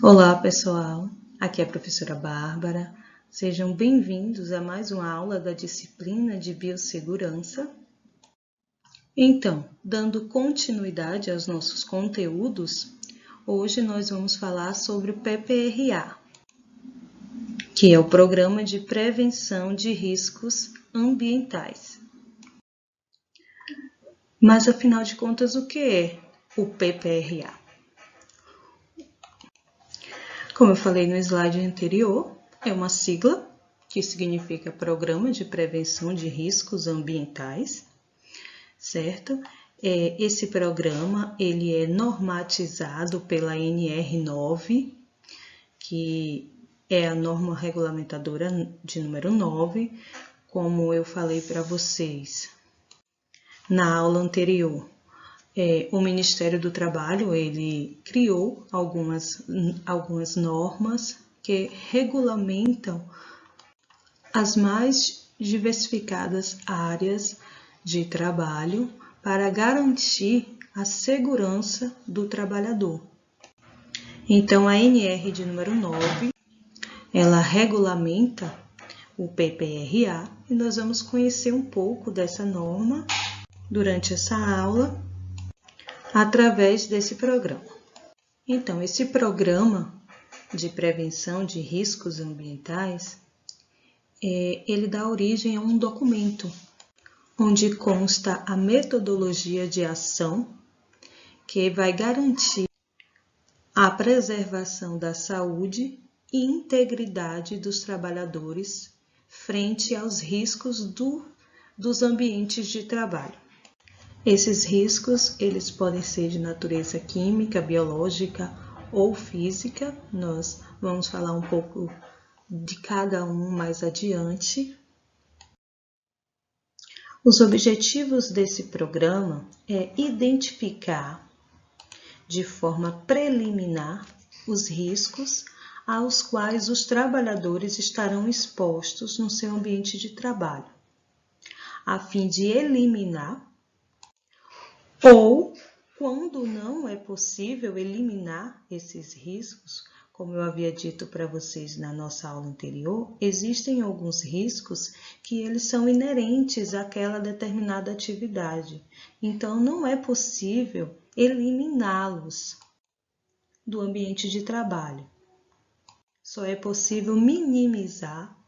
Olá, pessoal. Aqui é a professora Bárbara. Sejam bem-vindos a mais uma aula da disciplina de biossegurança. Então, dando continuidade aos nossos conteúdos, hoje nós vamos falar sobre o PPRA, que é o Programa de Prevenção de Riscos Ambientais. Mas, afinal de contas, o que é o PPRA? Como eu falei no slide anterior, é uma sigla que significa Programa de Prevenção de Riscos Ambientais, certo? Esse programa ele é normatizado pela NR9, que é a norma regulamentadora de número 9, como eu falei para vocês na aula anterior. O Ministério do Trabalho ele criou algumas normas que regulamentam as mais diversificadas áreas de trabalho para garantir a segurança do trabalhador. Então, a NR de número 9, ela regulamenta o PPRA e nós vamos conhecer um pouco dessa norma durante essa aula através desse programa. Então, esse programa de prevenção de riscos ambientais, ele dá origem a um documento onde consta a metodologia de ação que vai garantir a preservação da saúde e integridade dos trabalhadores frente aos riscos dos ambientes de trabalho. Esses riscos, eles podem ser de natureza química, biológica ou física. Nós vamos falar um pouco de cada um mais adiante. Os objetivos desse programa é identificar de forma preliminar os riscos aos quais os trabalhadores estarão expostos no seu ambiente de trabalho, a fim de eliminar ou, quando não é possível eliminar esses riscos, como eu havia dito para vocês na nossa aula anterior, existem alguns riscos que eles são inerentes àquela determinada atividade. Então, não é possível eliminá-los do ambiente de trabalho. Só é possível minimizar,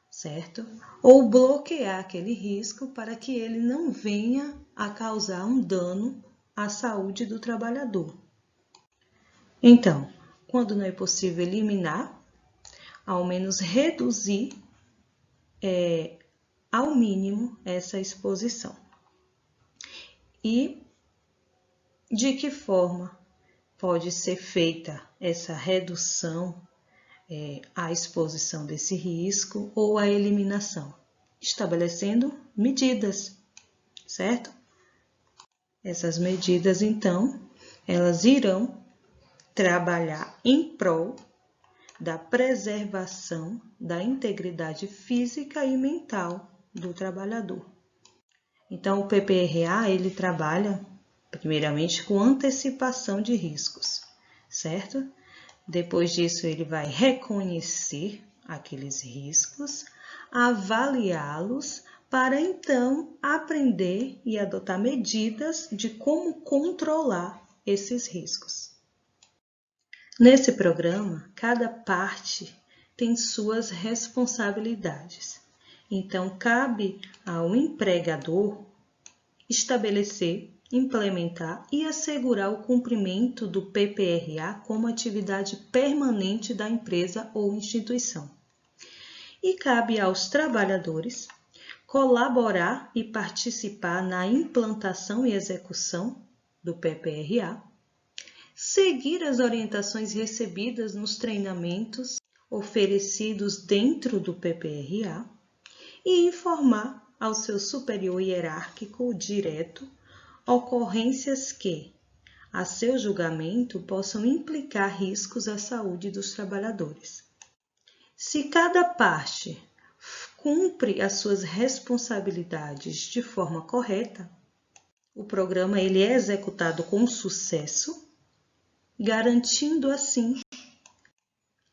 certo? Ou bloquear aquele risco para que ele não venha a causar um dano à saúde do trabalhador. Então, quando não é possível eliminar, ao menos reduzir ao mínimo essa exposição. E de que forma pode ser feita essa redução à exposição desse risco ou à eliminação? Estabelecendo medidas, certo? Essas medidas, então, elas irão trabalhar em prol da preservação da integridade física e mental do trabalhador. Então, o PPRA, ele trabalha, primeiramente, com antecipação de riscos, certo? Depois disso, ele vai reconhecer aqueles riscos, avaliá-los, para então aprender e adotar medidas de como controlar esses riscos. Nesse programa, cada parte tem suas responsabilidades. Então, cabe ao empregador estabelecer, implementar e assegurar o cumprimento do PPRA como atividade permanente da empresa ou instituição. E cabe aos trabalhadores colaborar e participar na implantação e execução do PPRA, seguir as orientações recebidas nos treinamentos oferecidos dentro do PPRA e informar ao seu superior hierárquico direto ocorrências que, a seu julgamento, possam implicar riscos à saúde dos trabalhadores. Se cada parte cumpre as suas responsabilidades de forma correta, o programa ele é executado com sucesso, garantindo assim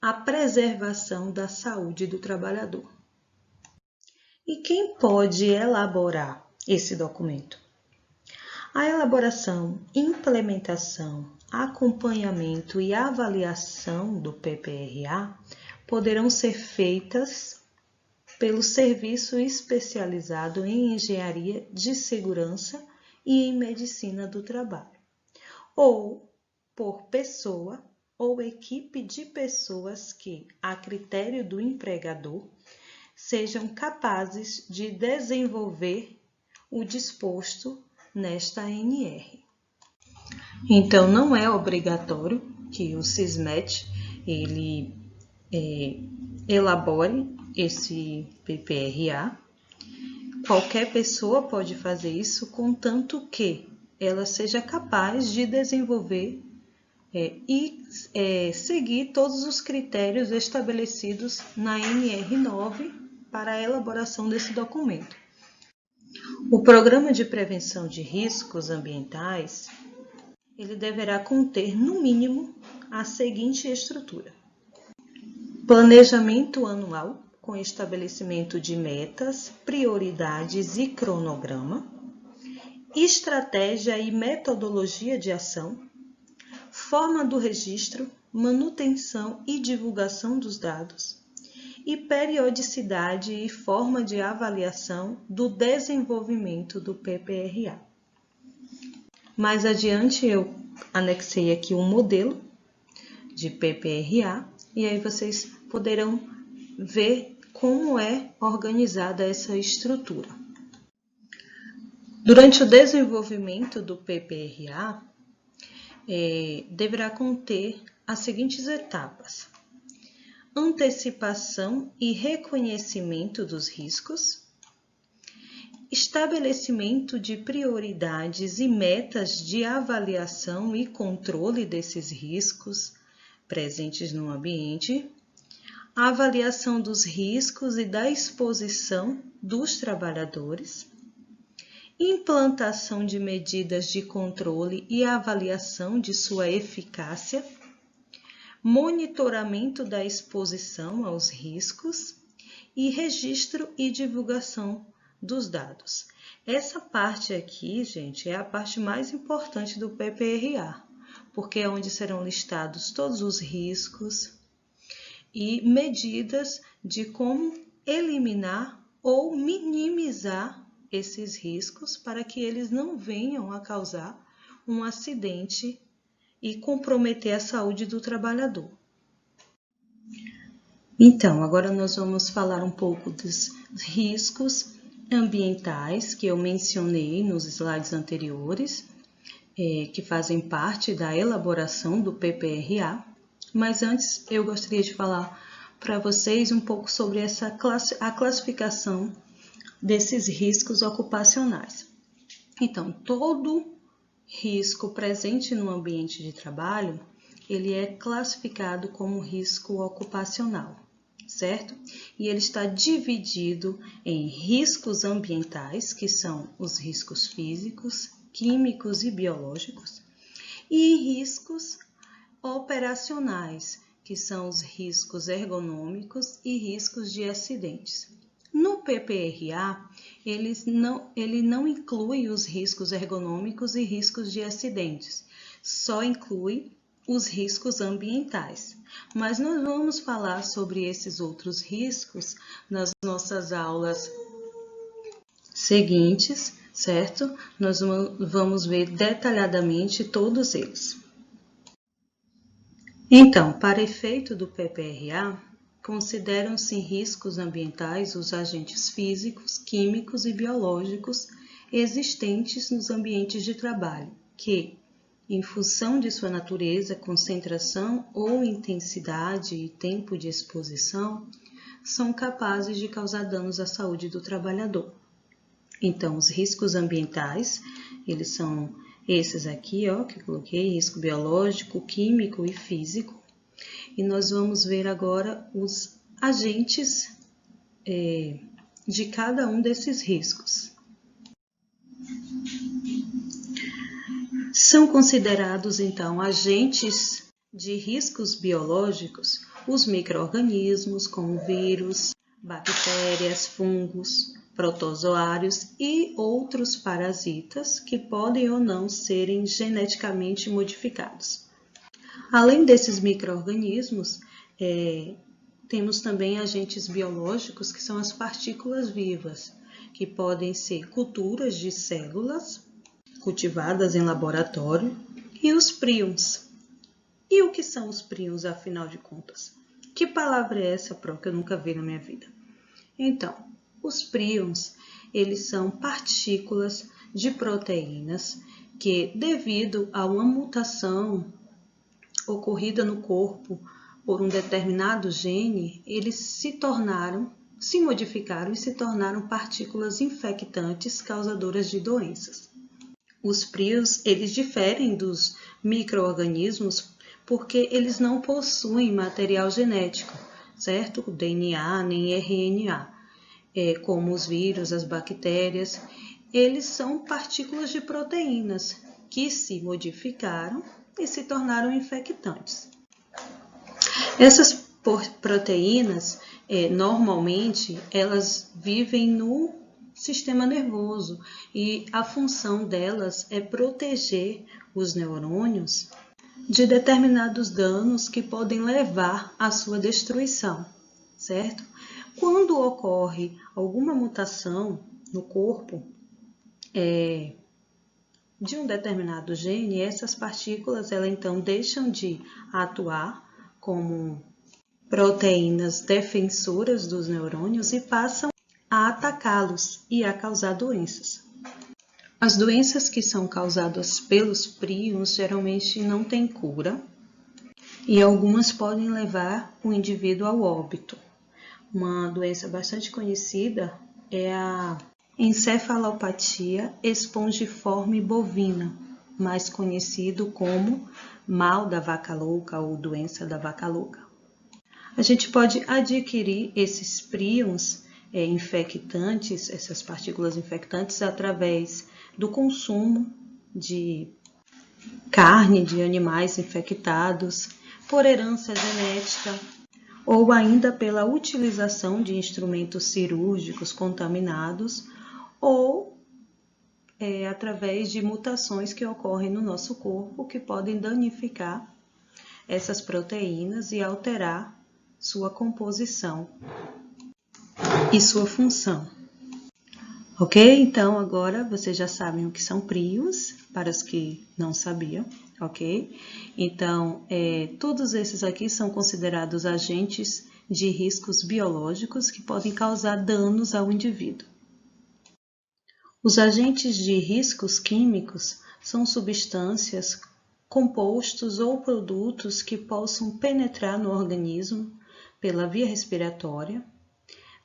a preservação da saúde do trabalhador. E quem pode elaborar esse documento? A elaboração, implementação, acompanhamento e avaliação do PPRA poderão ser feitas pelo Serviço Especializado em Engenharia de Segurança e em Medicina do Trabalho, ou por pessoa ou equipe de pessoas que, a critério do empregador, sejam capazes de desenvolver o disposto nesta ANR. Então, não é obrigatório que o SISMET elabore esse PPRA. Qualquer pessoa pode fazer isso, contanto que ela seja capaz de desenvolver e seguir todos os critérios estabelecidos na NR9 para a elaboração desse documento. O Programa de Prevenção de Riscos Ambientais, ele deverá conter, no mínimo, a seguinte estrutura: planejamento anual, com estabelecimento de metas, prioridades e cronograma, estratégia e metodologia de ação, forma do registro, manutenção e divulgação dos dados, e periodicidade e forma de avaliação do desenvolvimento do PPRA. Mais adiante eu anexei aqui um modelo de PPRA e aí vocês poderão ver como é organizada essa estrutura. Durante o desenvolvimento do PPRA, deverá conter as seguintes etapas: antecipação e reconhecimento dos riscos, estabelecimento de prioridades e metas de avaliação e controle desses riscos presentes no ambiente, a avaliação dos riscos e da exposição dos trabalhadores, implantação de medidas de controle e avaliação de sua eficácia, monitoramento da exposição aos riscos e registro e divulgação dos dados. Essa parte aqui, gente, é a parte mais importante do PPRA, porque é onde serão listados todos os riscos e medidas de como eliminar ou minimizar esses riscos para que eles não venham a causar um acidente e comprometer a saúde do trabalhador. Então, agora nós vamos falar um pouco dos riscos ambientais que eu mencionei nos slides anteriores, que fazem parte da elaboração do PPRA, mas antes eu gostaria de falar para vocês um pouco sobre a classificação desses riscos ocupacionais. Então, todo risco presente no ambiente de trabalho, ele é classificado como risco ocupacional, certo? E ele está dividido em riscos ambientais, que são os riscos físicos, químicos e biológicos, e riscos operacionais, que são os riscos ergonômicos e riscos de acidentes. No PPRA, ele não inclui os riscos ergonômicos e riscos de acidentes, só inclui os riscos ambientais. Mas nós vamos falar sobre esses outros riscos nas nossas aulas seguintes, certo? Nós vamos ver detalhadamente todos eles. Então, para efeito do PPRA, consideram-se riscos ambientais os agentes físicos, químicos e biológicos existentes nos ambientes de trabalho, que, em função de sua natureza, concentração ou intensidade e tempo de exposição, são capazes de causar danos à saúde do trabalhador. Então, os riscos ambientais, eles são esses aqui, ó, que eu coloquei: risco biológico, químico e físico. E nós vamos ver agora os agentes de cada um desses riscos. São considerados, então, agentes de riscos biológicos, os micro-organismos como vírus, bactérias, fungos, protozoários e outros parasitas que podem ou não serem geneticamente modificados. Além desses micro-organismos, temos também agentes biológicos, que são as partículas vivas, que podem ser culturas de células cultivadas em laboratório e os prions. E o que são os prions, afinal de contas? Que palavra é essa, Pro, que eu nunca vi na minha vida? Então, os prions, eles são partículas de proteínas que, devido a uma mutação ocorrida no corpo por um determinado gene, eles se modificaram e se tornaram partículas infectantes causadoras de doenças. Os prions, eles diferem dos micro-organismos porque eles não possuem material genético, certo? O DNA nem RNA, como os vírus, as bactérias. Eles são partículas de proteínas que se modificaram e se tornaram infectantes. Essas proteínas, normalmente, elas vivem no sistema nervoso e a função delas é proteger os neurônios de determinados danos que podem levar à sua destruição, certo? Quando ocorre alguma mutação no corpo de um determinado gene, essas partículas elas então deixam de atuar como proteínas defensoras dos neurônios e passam a atacá-los e a causar doenças. As doenças que são causadas pelos prions geralmente não têm cura e algumas podem levar o indivíduo ao óbito. Uma doença bastante conhecida é a encefalopatia espongiforme bovina, mais conhecido como mal da vaca louca ou doença da vaca louca. A gente pode adquirir esses prions infectantes, essas partículas infectantes, através do consumo de carne de animais infectados, por herança genética, ou ainda pela utilização de instrumentos cirúrgicos contaminados, ou através de mutações que ocorrem no nosso corpo que podem danificar essas proteínas e alterar sua composição e sua função. Ok? Então, agora vocês já sabem o que são prions, para os que não sabiam, ok? Então, todos esses aqui são considerados agentes de riscos biológicos que podem causar danos ao indivíduo. Os agentes de riscos químicos são substâncias, compostos ou produtos que possam penetrar no organismo pela via respiratória,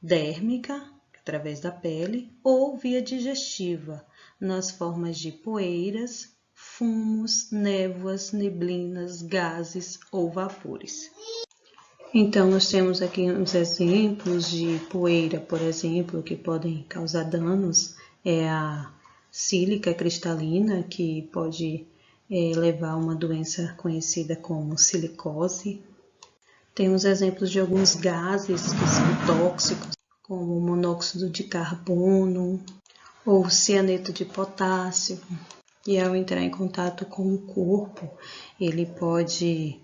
dérmica, através da pele, ou via digestiva, nas formas de poeiras, fumos, névoas, neblinas, gases ou vapores. Então, nós temos aqui uns exemplos de poeira, por exemplo, que podem causar danos. É a sílica cristalina, que pode levar a uma doença conhecida como silicose. Temos exemplos de alguns gases que são tóxicos, como o monóxido de carbono ou cianeto de potássio. E ao entrar em contato com o corpo, ele pode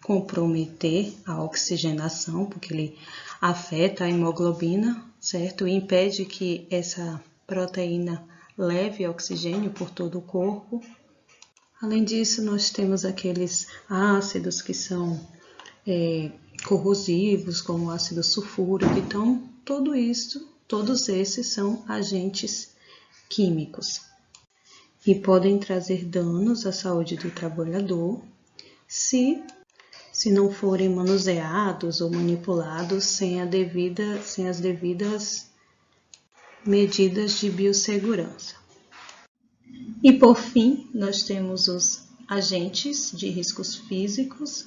comprometer a oxigenação, porque ele afeta a hemoglobina, certo? E impede que essa proteína leve oxigênio por todo o corpo. Além disso, nós temos aqueles ácidos que são corrosivos, como o ácido sulfúrico. Então, todos esses são agentes químicos e podem trazer danos à saúde do trabalhador se não forem manuseados ou manipulados sem as devidas medidas de biossegurança. E por fim, nós temos os agentes de riscos físicos,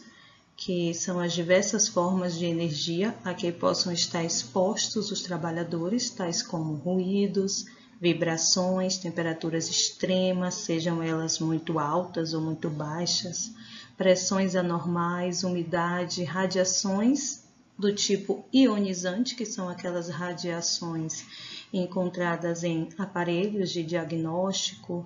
que são as diversas formas de energia a que possam estar expostos os trabalhadores, tais como ruídos, vibrações, temperaturas extremas, sejam elas muito altas ou muito baixas, pressões anormais, umidade, radiações do tipo ionizante, que são aquelas radiações encontradas em aparelhos de diagnóstico,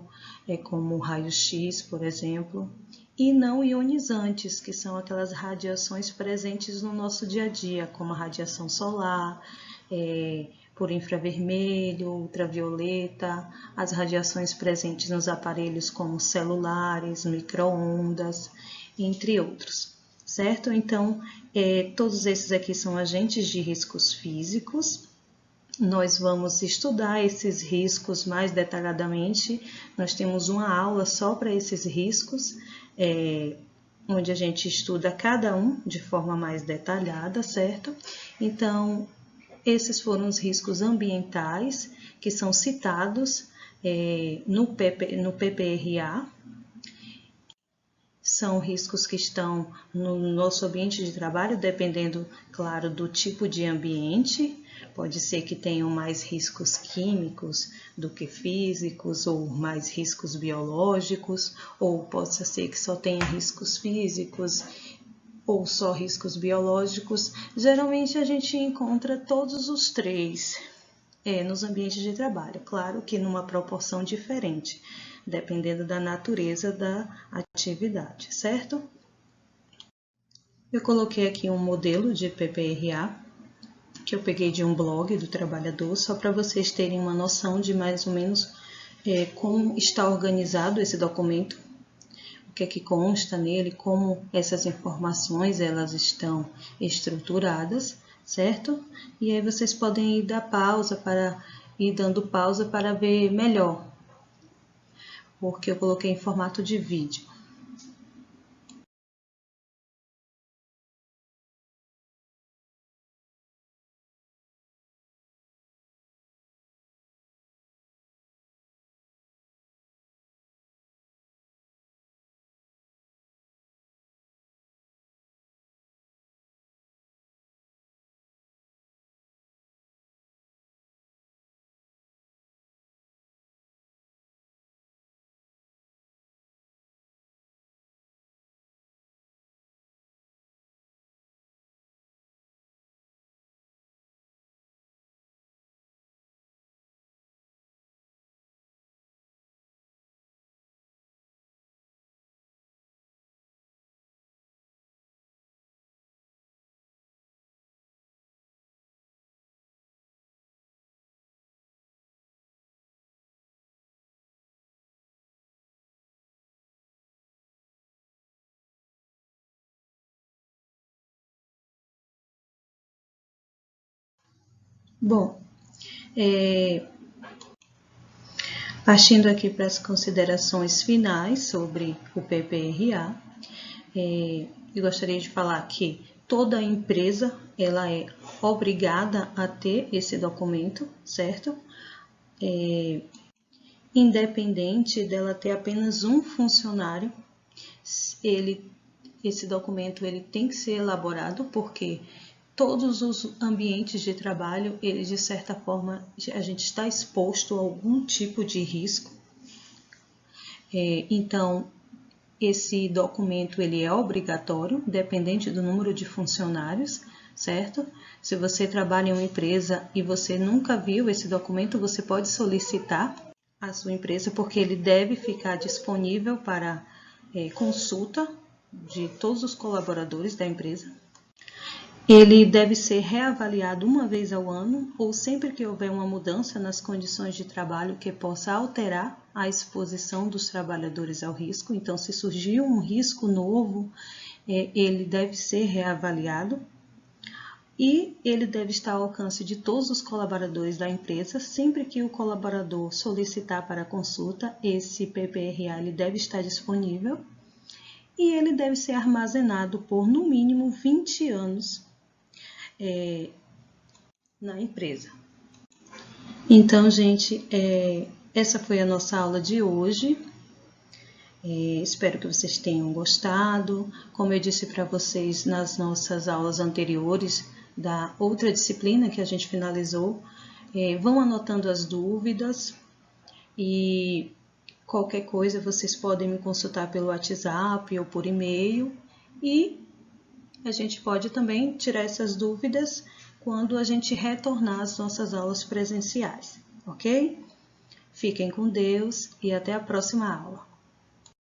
como raio-x, por exemplo, e não ionizantes, que são aquelas radiações presentes no nosso dia a dia, como a radiação solar, por infravermelho, ultravioleta, as radiações presentes nos aparelhos como celulares, micro-ondas, entre outros, certo? Então, todos esses aqui são agentes de riscos físicos. Nós vamos estudar esses riscos mais detalhadamente. Nós temos uma aula só para esses riscos, onde a gente estuda cada um de forma mais detalhada, certo? Então, esses foram os riscos ambientais que são citados no PPRA. São riscos que estão no nosso ambiente de trabalho, dependendo, claro, do tipo de ambiente. Pode ser que tenham mais riscos químicos do que físicos, ou mais riscos biológicos, ou possa ser que só tenha riscos físicos, ou só riscos biológicos. Geralmente a gente encontra todos os três nos ambientes de trabalho, claro que numa proporção diferente, dependendo da natureza da atividade, certo? Eu coloquei aqui um modelo de PPRA, que eu peguei de um blog do trabalhador, só para vocês terem uma noção de mais ou menos como está organizado esse documento, o que é que consta nele, como essas informações elas estão estruturadas, certo? E aí vocês podem ir dando pausa para ver melhor, porque eu coloquei em formato de vídeo. Bom, partindo aqui para as considerações finais sobre o PPRA, eu gostaria de falar que toda empresa ela é obrigada a ter esse documento, certo? Independente dela ter apenas um funcionário, esse documento ele tem que ser elaborado, porque todos os ambientes de trabalho, eles de certa forma, a gente está exposto a algum tipo de risco. Então, esse documento ele é obrigatório, dependente do número de funcionários, certo? Se você trabalha em uma empresa e você nunca viu esse documento, você pode solicitar à sua empresa, porque ele deve ficar disponível para consulta de todos os colaboradores da empresa. Ele deve ser reavaliado uma vez ao ano ou sempre que houver uma mudança nas condições de trabalho que possa alterar a exposição dos trabalhadores ao risco. Então, se surgir um risco novo, ele deve ser reavaliado e ele deve estar ao alcance de todos os colaboradores da empresa. Sempre que o colaborador solicitar para consulta, esse PPRA ele deve estar disponível e ele deve ser armazenado por no mínimo 20 anos na empresa. Então, gente, essa foi a nossa aula de hoje. Espero que vocês tenham gostado. Como eu disse para vocês nas nossas aulas anteriores da outra disciplina que a gente finalizou, vão anotando as dúvidas e Qualquer coisa vocês podem me consultar pelo WhatsApp ou por e-mail e a gente pode também tirar essas dúvidas quando a gente retornar às nossas aulas presenciais, ok? Fiquem com Deus e até a próxima aula.